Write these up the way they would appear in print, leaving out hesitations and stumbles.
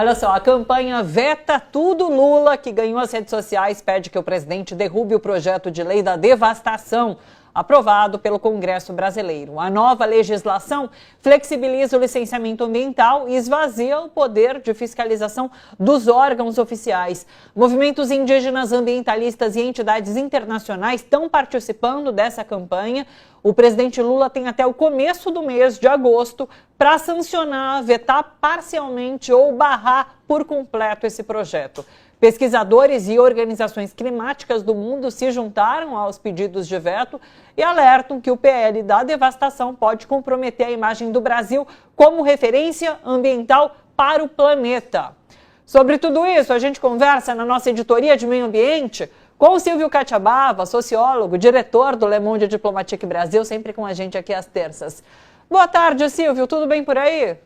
Olha só, a campanha Veta Tudo Lula, que ganhou as redes sociais, pede que o presidente derrube o projeto de lei da devastação, aprovado pelo Congresso Brasileiro. A nova legislação flexibiliza o licenciamento ambiental e esvazia o poder de fiscalização dos órgãos oficiais. Movimentos indígenas, ambientalistas e entidades internacionais estão participando dessa campanha. O presidente Lula tem até o começo do mês de agosto para sancionar, vetar parcialmente ou barrar por completo esse projeto. Pesquisadores e organizações climáticas do mundo se juntaram aos pedidos de veto e alertam que o PL da devastação pode comprometer a imagem do Brasil como referência ambiental para o planeta. Sobre tudo isso, a gente conversa na nossa editoria de meio ambiente com o Silvio Catiabava, sociólogo, diretor do Le Monde Diplomatique Brasil, sempre com a gente aqui às terças. Boa tarde, Silvio, tudo bem por aí?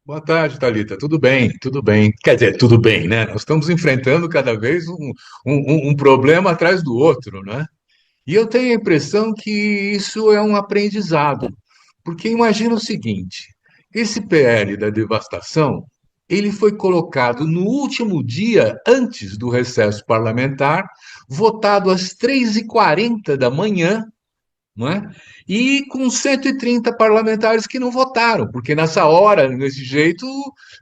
Boa tarde, Thalita. Tudo bem, tudo bem. Quer dizer, tudo bem, né? Nós estamos enfrentando cada vez um problema atrás do outro, né? E eu tenho a impressão que isso é um aprendizado, porque imagina o seguinte: esse PL da devastação, ele foi colocado no último dia antes do recesso parlamentar, votado às 3h40 da manhã, não é? E com 130 parlamentares que não votaram, porque nessa hora, nesse jeito,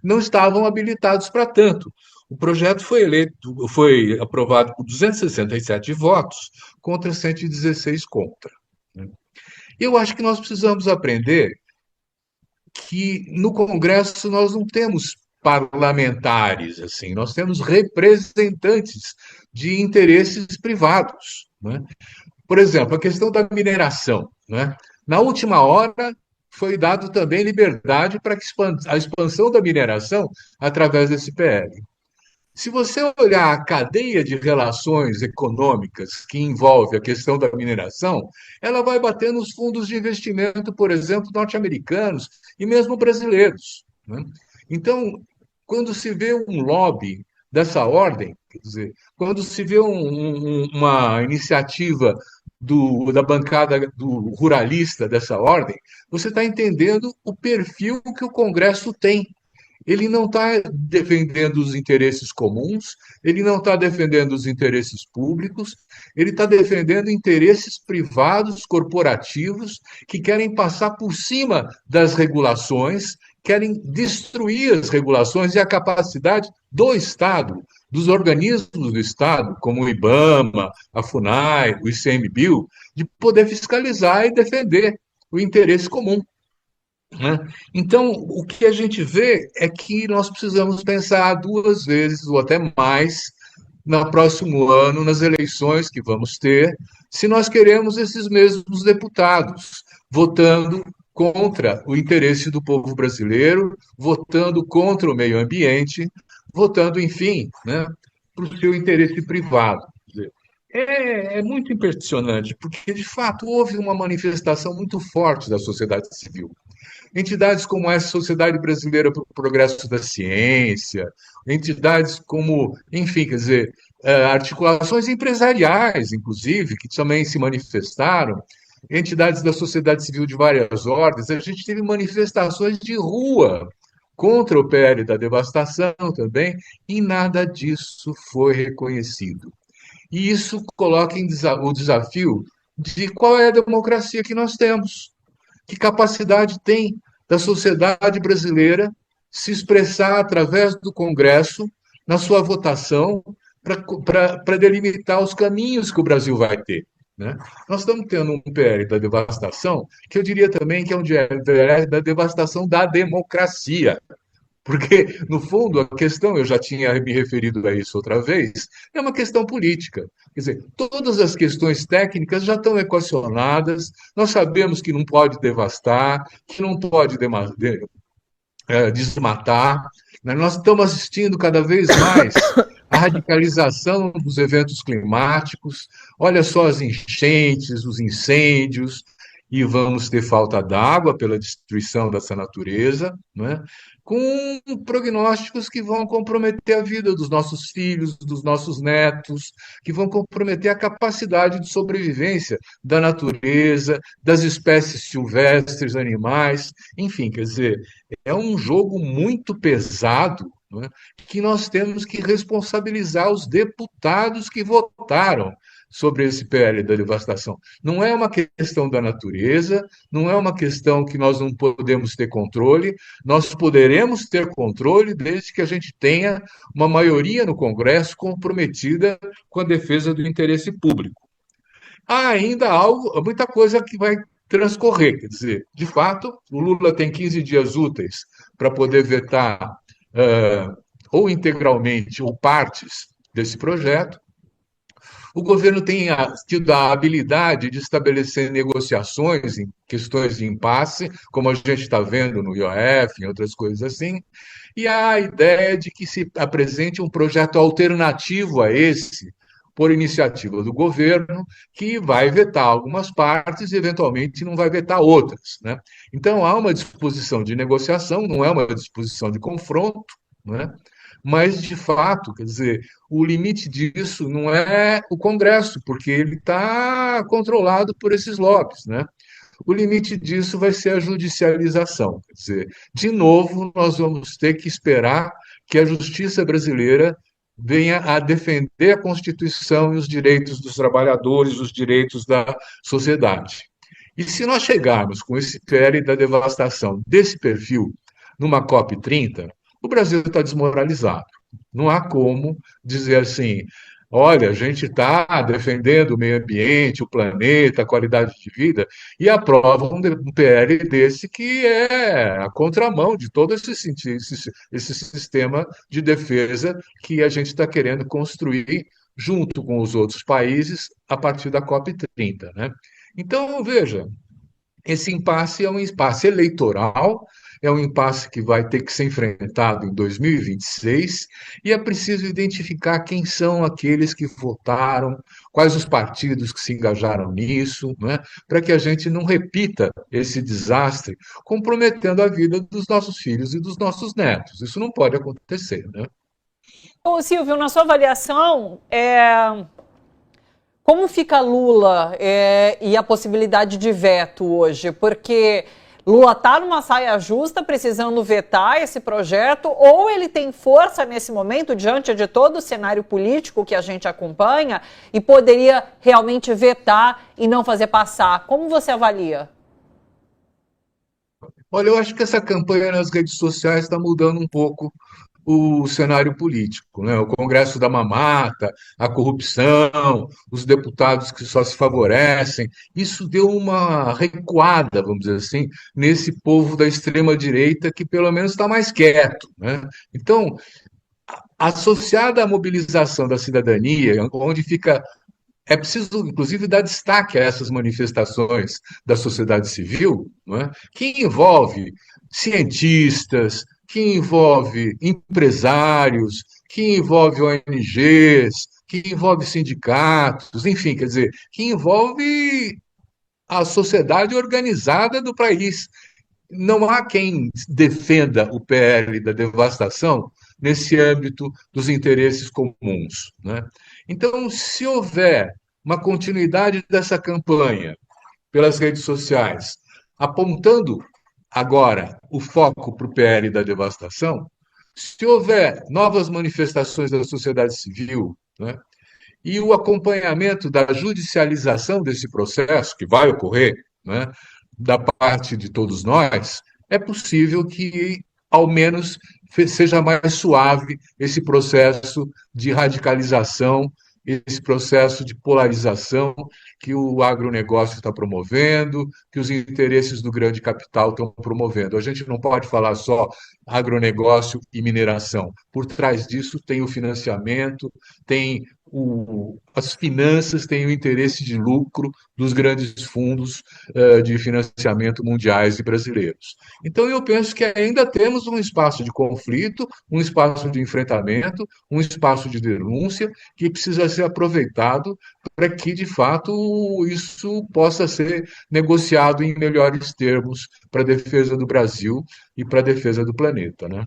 não estavam habilitados para tanto. O projeto foi aprovado por 267 votos contra 116 contra, né? Eu acho que nós precisamos aprender que no Congresso nós não temos parlamentares, assim, nós temos representantes de interesses privados, né? Por exemplo, a questão da mineração, né? Na última hora, foi dado também liberdade para a expansão da mineração através desse PL. Se você olhar a cadeia de relações econômicas que envolve a questão da mineração, ela vai bater nos fundos de investimento, por exemplo, norte-americanos e mesmo brasileiros, né? Então, quando se vê um lobby dessa ordem, quer dizer, quando se vê uma iniciativa da bancada do ruralista dessa ordem, você está entendendo o perfil que o Congresso tem. Ele não está defendendo os interesses comuns, ele não está defendendo os interesses públicos, ele está defendendo interesses privados, corporativos, que querem passar por cima das regulações, querem destruir as regulações e a capacidade do Estado, dos organismos do Estado, como o IBAMA, a FUNAI, o ICMBio, de poder fiscalizar e defender o interesse comum, né? Então, o que a gente vê é que nós precisamos pensar duas vezes ou até mais no próximo ano, nas eleições que vamos ter, se nós queremos esses mesmos deputados votando contra o interesse do povo brasileiro, votando contra o meio ambiente, votando, enfim, né, para o seu interesse privado. É muito impressionante, porque, de fato, houve uma manifestação muito forte da sociedade civil. Entidades como essa Sociedade Brasileira para o Progresso da Ciência, entidades como, enfim, quer dizer, articulações empresariais, inclusive, que também se manifestaram, entidades da sociedade civil de várias ordens, a gente teve manifestações de rua contra o PL da devastação também, e nada disso foi reconhecido. E isso coloca o desafio de qual é a democracia que nós temos, que capacidade tem da sociedade brasileira se expressar através do Congresso na sua votação para delimitar os caminhos que o Brasil vai ter, né? Nós estamos tendo um PL da devastação, que eu diria também que é um PL da devastação da democracia. Porque, no fundo, a questão, eu já tinha me referido a isso outra vez, é uma questão política. Quer dizer, todas as questões técnicas já estão equacionadas, nós sabemos que não pode devastar, que não pode desmatar, né? Nós estamos assistindo cada vez mais à radicalização dos eventos climáticos, olha só as enchentes, os incêndios, e vamos ter falta d'água pela destruição dessa natureza, né? Com prognósticos que vão comprometer a vida dos nossos filhos, dos nossos netos, que vão comprometer a capacidade de sobrevivência da natureza, das espécies silvestres, animais, enfim, quer dizer, é um jogo muito pesado, né, que nós temos que responsabilizar os deputados que votaram sobre esse PL da devastação. Não é uma questão da natureza, não é uma questão que nós não podemos ter controle, nós poderemos ter controle desde que a gente tenha uma maioria no Congresso comprometida com a defesa do interesse público. Há ainda muita coisa que vai transcorrer, quer dizer, de fato, o Lula tem 15 dias úteis para poder vetar ou integralmente ou partes desse projeto. O governo tem tido a habilidade de estabelecer negociações em questões de impasse, como a gente está vendo no IOF, em outras coisas assim, e há a ideia de que se apresente um projeto alternativo a esse, por iniciativa do governo, que vai vetar algumas partes e, eventualmente, não vai vetar outras, né? Então, há uma disposição de negociação, não é uma disposição de confronto, né? Mas, de fato, quer dizer, o limite disso não é o Congresso, porque ele está controlado por esses lobbies, né? O limite disso vai ser a judicialização. Quer dizer, de novo, nós vamos ter que esperar que a justiça brasileira venha a defender a Constituição e os direitos dos trabalhadores, os direitos da sociedade. E se nós chegarmos com esse PL da devastação desse perfil numa COP30, o Brasil está desmoralizado. Não há como dizer assim, olha, a gente está defendendo o meio ambiente, o planeta, a qualidade de vida, e aprova um PL desse que é a contramão de todo esse sistema de defesa que a gente está querendo construir junto com os outros países a partir da COP30, né? Então, veja, esse impasse é um impasse eleitoral, é um impasse que vai ter que ser enfrentado em 2026 e é preciso identificar quem são aqueles que votaram, quais os partidos que se engajaram nisso, né, para que a gente não repita esse desastre, comprometendo a vida dos nossos filhos e dos nossos netos. Isso não pode acontecer, né? Ô, Silvio, na sua avaliação, como fica Lula e a possibilidade de veto hoje? Porque Lula está numa saia justa, precisando vetar esse projeto, ou ele tem força nesse momento, diante de todo o cenário político que a gente acompanha, e poderia realmente vetar e não fazer passar. Como você avalia? Olha, eu acho que essa campanha nas redes sociais está mudando um pouco o cenário político, né? O Congresso da mamata, a corrupção, os deputados que só se favorecem, isso deu uma recuada, vamos dizer assim, nesse povo da extrema-direita que pelo menos está mais quieto, né? Então, associada à mobilização da cidadania, onde fica é preciso, inclusive, dar destaque a essas manifestações da sociedade civil, não é? Que envolve cientistas, que envolve empresários, que envolve ONGs, que envolve sindicatos, enfim, quer dizer, que envolve a sociedade organizada do país. Não há quem defenda o PL da devastação nesse âmbito dos interesses comuns, né? Então, se houver uma continuidade dessa campanha pelas redes sociais, apontando agora o foco para o PL da devastação, se houver novas manifestações da sociedade civil, né, e o acompanhamento da judicialização desse processo, que vai ocorrer, né, da parte de todos nós, é possível que, ao menos, seja mais suave esse processo de radicalização, esse processo de polarização que o agronegócio está promovendo, que os interesses do grande capital estão promovendo. A gente não pode falar só agronegócio e mineração. Por trás disso tem o financiamento, tem as finanças têm o interesse de lucro dos grandes fundos de financiamento mundiais e brasileiros. Então, eu penso que ainda temos um espaço de conflito, um espaço de enfrentamento, um espaço de denúncia que precisa ser aproveitado para que, de fato, isso possa ser negociado em melhores termos para a defesa do Brasil e para a defesa do planeta, né?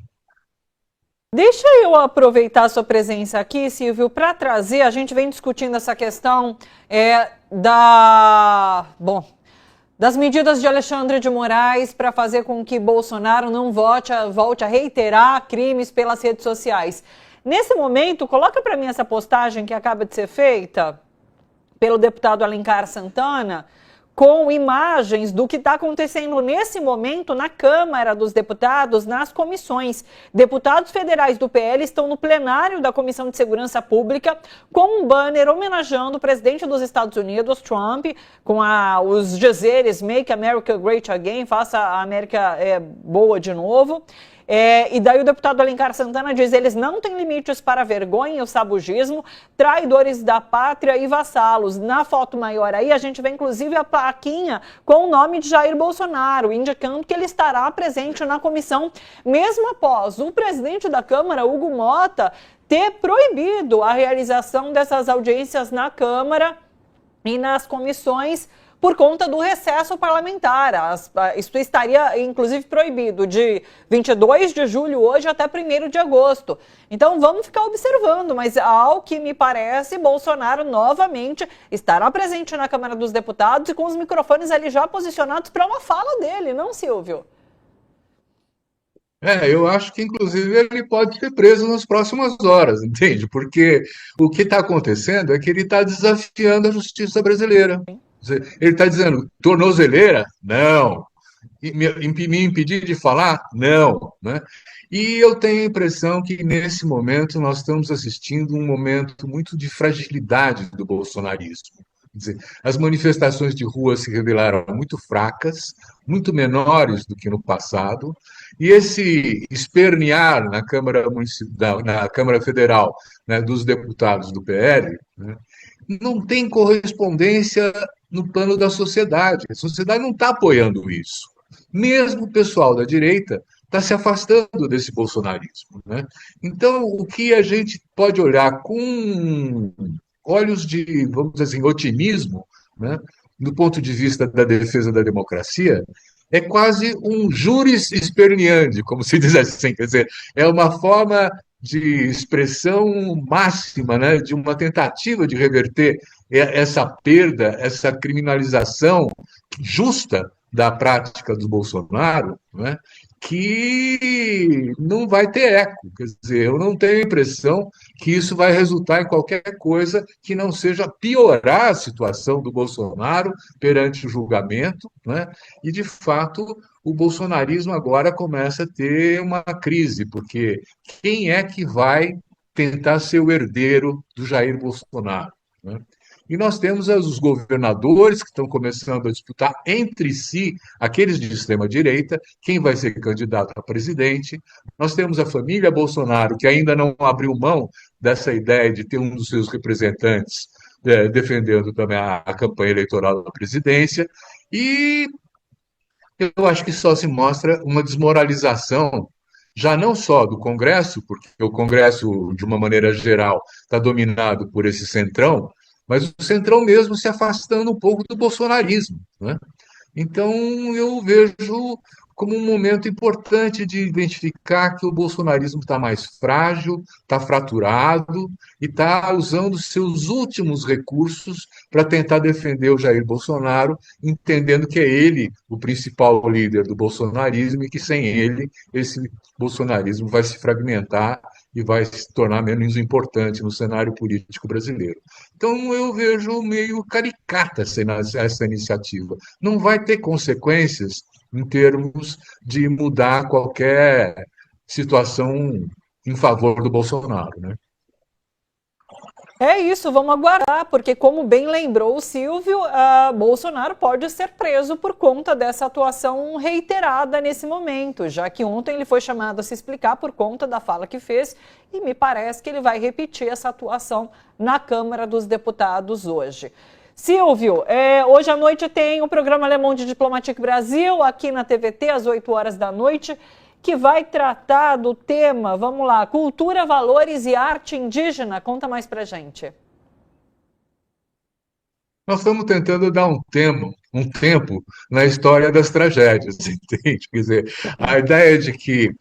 Deixa eu aproveitar a sua presença aqui, Silvio, para trazer, a gente vem discutindo essa questão das medidas de Alexandre de Moraes para fazer com que Bolsonaro não volte a reiterar crimes pelas redes sociais. Nesse momento, coloca para mim essa postagem que acaba de ser feita pelo deputado Alencar Santana, com imagens do que está acontecendo nesse momento na Câmara dos Deputados, nas comissões. Deputados federais do PL estão no plenário da Comissão de Segurança Pública com um banner homenageando o presidente dos Estados Unidos, Trump, com os dizeres Make America Great Again, faça a América boa de novo. E daí o deputado Alencar Santana diz: eles não têm limites para a vergonha e o sabugismo, traidores da pátria e vassalos. Na foto maior aí, a gente vê inclusive a plaquinha com o nome de Jair Bolsonaro, indicando que ele estará presente na comissão, mesmo após o presidente da Câmara, Hugo Mota, ter proibido a realização dessas audiências na Câmara e nas comissões por conta do recesso parlamentar. Isso estaria, inclusive, proibido de 22 de julho hoje até 1º de agosto. Então, vamos ficar observando, mas ao que me parece, Bolsonaro novamente estará presente na Câmara dos Deputados e com os microfones ali já posicionados para uma fala dele, não, Silvio? Eu acho que, inclusive, ele pode ser preso nas próximas horas, entende? Porque o que está acontecendo é que ele está desafiando a justiça brasileira. Ele está dizendo, tornozeleira? Não. E me impedir de falar? Não. Né? E eu tenho a impressão que, nesse momento, nós estamos assistindo um momento muito de fragilidade do bolsonarismo. Quer dizer, as manifestações de rua se revelaram muito fracas, muito menores do que no passado, e esse espernear na Câmara Municipal, na Câmara Federal, né, dos deputados do PL, né, não tem correspondência no plano da sociedade. A sociedade não está apoiando isso. Mesmo o pessoal da direita está se afastando desse bolsonarismo. Né? Então, o que a gente pode olhar com olhos de, vamos dizer assim, otimismo, né, do ponto de vista da defesa da democracia, é quase um juris esperneandi, como se diz assim, quer dizer, é uma forma de expressão máxima, né, de uma tentativa de reverter essa perda, essa criminalização justa da prática do Bolsonaro, né, que não vai ter eco. Quer dizer, eu não tenho a impressão que isso vai resultar em qualquer coisa que não seja piorar a situação do Bolsonaro perante o julgamento, né? E, de fato, o bolsonarismo agora começa a ter uma crise, porque quem é que vai tentar ser o herdeiro do Jair Bolsonaro? Né? E nós temos os governadores que estão começando a disputar entre si, aqueles de extrema-direita, quem vai ser candidato a presidente. Nós temos a família Bolsonaro, que ainda não abriu mão dessa ideia de ter um dos seus representantes defendendo também a campanha eleitoral da presidência. E eu acho que só se mostra uma desmoralização, já não só do Congresso, porque o Congresso, de uma maneira geral, está dominado por esse centrão, mas o centrão mesmo se afastando um pouco do bolsonarismo. Né? Então, eu vejo como um momento importante de identificar que o bolsonarismo está mais frágil, está fraturado e está usando seus últimos recursos para tentar defender o Jair Bolsonaro, entendendo que é ele o principal líder do bolsonarismo e que sem ele esse bolsonarismo vai se fragmentar e vai se tornar menos importante no cenário político brasileiro. Então eu vejo meio caricata essa iniciativa. Não vai ter consequências em termos de mudar qualquer situação em favor do Bolsonaro, né? É isso, vamos aguardar, porque como bem lembrou o Silvio, Bolsonaro pode ser preso por conta dessa atuação reiterada nesse momento, já que ontem ele foi chamado a se explicar por conta da fala que fez e me parece que ele vai repetir essa atuação na Câmara dos Deputados hoje. Silvio, hoje à noite tem o programa Le Monde Diplomatique Brasil, aqui na TVT, às 8 horas da noite, que vai tratar do tema, vamos lá, cultura, valores e arte indígena. Conta mais pra gente. Nós estamos tentando dar um tempo na história das tragédias, entende? Quer dizer, a ideia de que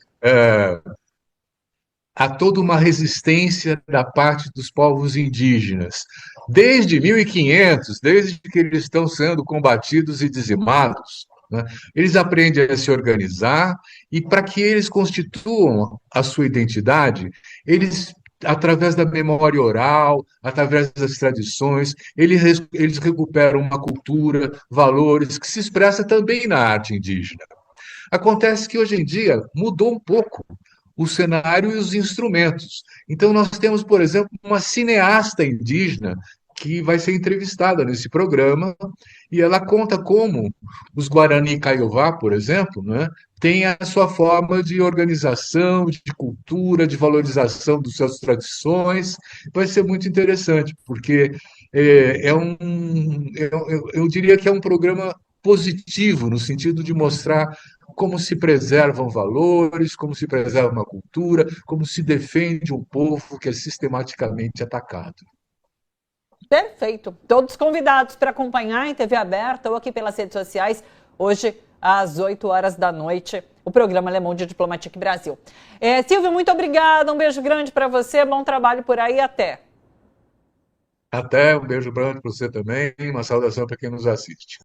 há toda uma resistência da parte dos povos indígenas. Desde 1500, desde que eles estão sendo combatidos e dizimados, né, eles aprendem a se organizar e para que eles constituam a sua identidade, eles através da memória oral, através das tradições, eles recuperam uma cultura, valores que se expressa também na arte indígena. Acontece que hoje em dia mudou um pouco o cenário e os instrumentos. Então, nós temos, por exemplo, uma cineasta indígena que vai ser entrevistada nesse programa, e ela conta como os Guarani Kaiowá, por exemplo, né, têm a sua forma de organização, de cultura, de valorização das suas tradições. Vai ser muito interessante, porque eu diria que é um programa positivo, no sentido de mostrar como se preservam valores, como se preserva uma cultura, como se defende um povo que é sistematicamente atacado. Perfeito. Todos convidados para acompanhar em TV aberta ou aqui pelas redes sociais, hoje às 8 horas da noite, o programa Le Monde Diplomatique Brasil. Silvio, muito obrigada, um beijo grande para você, bom trabalho por aí, até. Até, um beijo grande para você também, uma saudação para quem nos assiste.